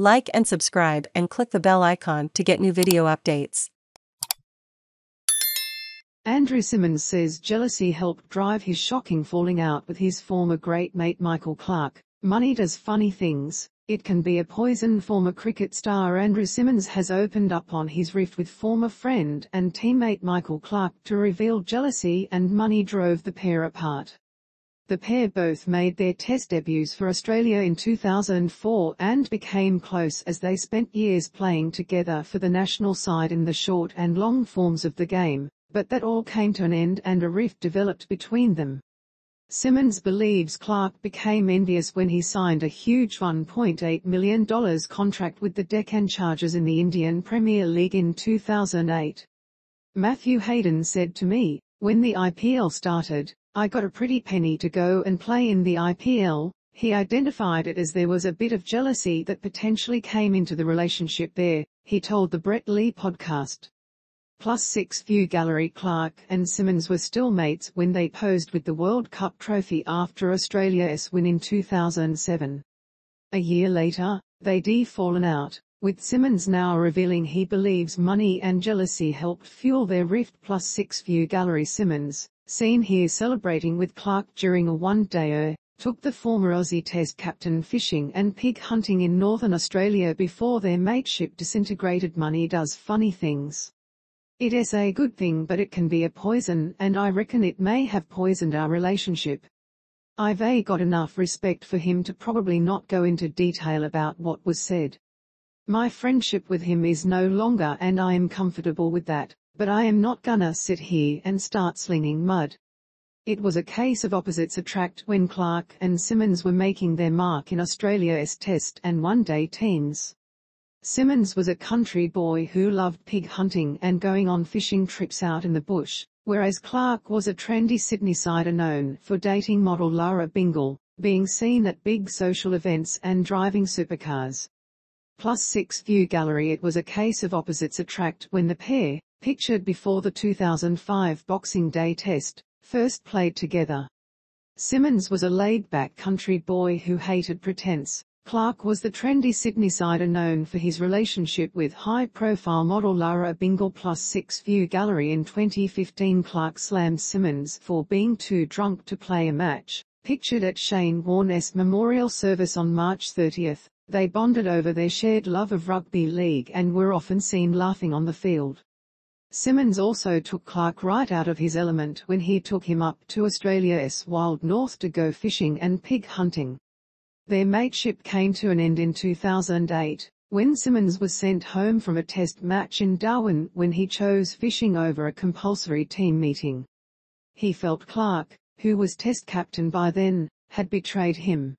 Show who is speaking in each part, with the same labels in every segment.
Speaker 1: Like and subscribe and click the bell icon to get new video updates.
Speaker 2: Andrew Symonds says jealousy helped drive his shocking falling out with his former great mate Michael Clarke. Money does funny things. It can be a poison. Former cricket star Andrew Symonds has opened up on his rift with former friend and teammate Michael Clarke to reveal jealousy and money drove the pair apart. The pair both made their Test debuts for Australia in 2004 and became close as they spent years playing together for the national side in the short and long forms of the game, but that all came to an end and a rift developed between them. Symonds believes Clarke became envious when he signed a huge $1.8 million contract with the Deccan Chargers in the Indian Premier League in 2008. Matthew Hayden said to me, "When the IPL started, I got a pretty penny to go and play in the IPL." He identified it as there was a bit of jealousy that potentially came into the relationship there, he told the Brett Lee podcast. +6 View Gallery. Clarke and Symonds were still mates when they posed with the World Cup trophy after Australia's win in 2007. A year later, they'd fallen out, with Symonds now revealing he believes money and jealousy helped fuel their rift. +6 View Gallery. Symonds, seen here celebrating with Clarke during a one-dayer, took the former Aussie Test captain fishing and pig hunting in northern Australia before their mateship disintegrated. Money does funny things. It's a good thing, but it can be a poison, and I reckon it may have poisoned our relationship. I've got enough respect for him to probably not go into detail about what was said. My friendship with him is no longer and I am comfortable with that, but I am not gonna sit here and start slinging mud. It was a case of opposites attract when Clarke and Symonds were making their mark in Australia's Test and one-day teams. Symonds was a country boy who loved pig hunting and going on fishing trips out in the bush, whereas Clarke was a trendy Sydneysider known for dating model Lara Bingle, being seen at big social events and driving supercars. +6 View Gallery. It was a case of opposites attract when the pair, pictured before the 2005 Boxing Day Test, first played together. Symonds was a laid-back country boy who hated pretense. Clarke was the trendy Sydneysider known for his relationship with high-profile model Lara Bingle. +6 View Gallery. In 2015 Clarke slammed Symonds for being too drunk to play a match. Pictured at Shane Warne's memorial service on March 30, they bonded over their shared love of rugby league and were often seen laughing on the field. Symonds also took Clarke right out of his element when he took him up to Australia's wild north to go fishing and pig hunting. Their mateship came to an end in 2008, when Symonds was sent home from a test match in Darwin when he chose fishing over a compulsory team meeting. He felt Clarke, who was test captain by then, had betrayed him.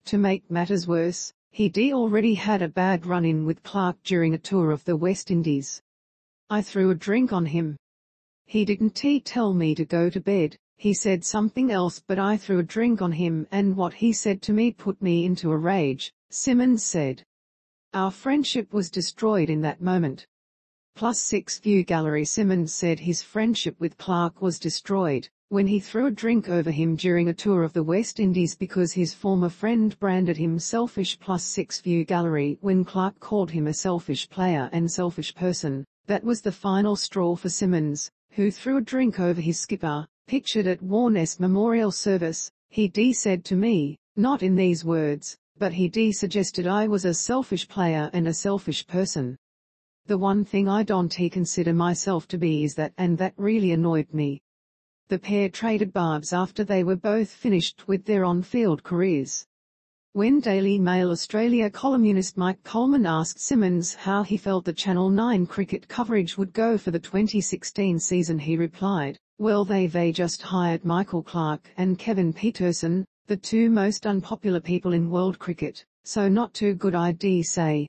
Speaker 2: To make matters worse, he'd already had a bad run-in with Clarke during a tour of the West Indies. "I threw a drink on him. He didn't tell me to go to bed. He said something else, but I threw a drink on him and what he said to me put me into a rage," Symonds said. "Our friendship was destroyed in that moment." +6 View Gallery. Symonds said his friendship with Clarke was destroyed when he threw a drink over him during a tour of the West Indies because his former friend branded him selfish. +6 View Gallery. When Clarke called him a selfish player and selfish person, that was the final straw for Symonds, who threw a drink over his skipper. Pictured at Warne's memorial service, he said to me, not in these words, but he suggested I was a selfish player and a selfish person. The one thing I don't consider myself to be is that, and that really annoyed me. The pair traded barbs after they were both finished with their on-field careers. When Daily Mail Australia columnist Mike Colman asked Symonds how he felt the Channel 9 cricket coverage would go for the 2016 season, he replied, "Well, they just hired Michael Clarke and Kevin Pietersen, the two most unpopular people in world cricket, so not too good, I'd say."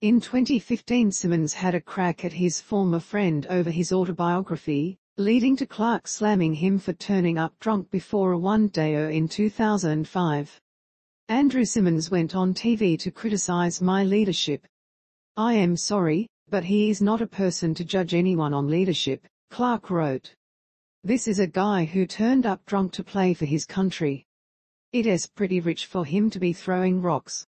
Speaker 2: In 2015 Symonds had a crack at his former friend over his autobiography, leading to Clarke slamming him for turning up drunk before a one-dayer in 2005. Andrew Symonds went on TV to criticize my leadership. "I am sorry, but he is not a person to judge anyone on leadership," Clarke wrote. "This is a guy who turned up drunk to play for his country. It's pretty rich for him to be throwing rocks."